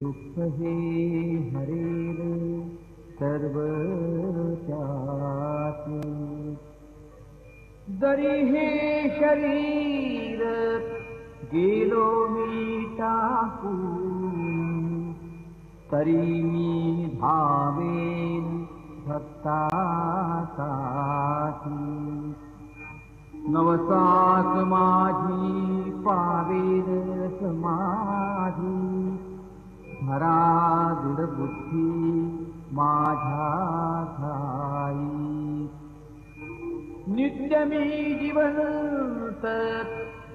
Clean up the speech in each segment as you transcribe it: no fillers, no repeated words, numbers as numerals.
दुःख हे हरेल सर्व त्याचे, जरी हे शरीर गेलो मी टाकून, तरी मी धावेन भक्तासाठी. नवसास माझी पावेल समाधी, धरा दृढ बुद्धी माझ्या ठाई. नित्य मी जीवंत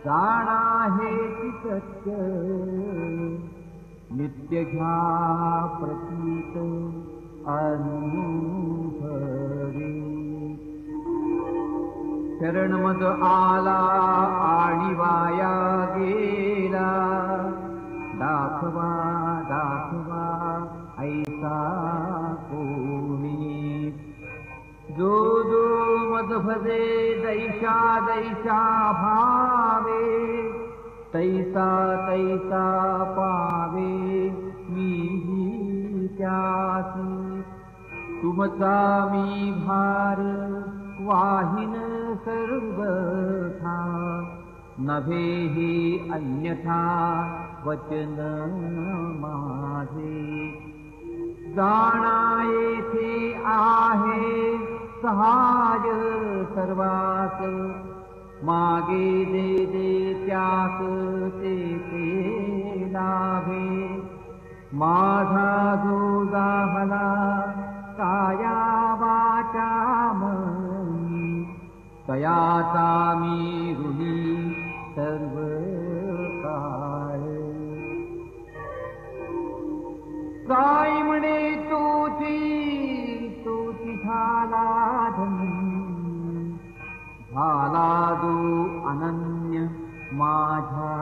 जाणा हेची सत्य, नित्य घ्या प्रतीत अनुभवी. शरण मज आला आणि वाया गेला, दाखवा दाखवा ऐसा कोणी. जो जो मज भजे दैशा दैशा भावे, तैसा तैसा पावे मीही त्यासी. तुमचा मी भार वाहिन सर्वथा, नभे ही अन्यथा वचन माझे. जाणा येथे आहे सहाय सर्वास, मागे दे दे त्यास ते ते लाभे. माझा जो जाहला काया वाचा मनी, तयाचा मी ऋणी सर्व काळ. काय म्हणे तोची तोची झाला धनी, झाला जो अनन्य माझ्या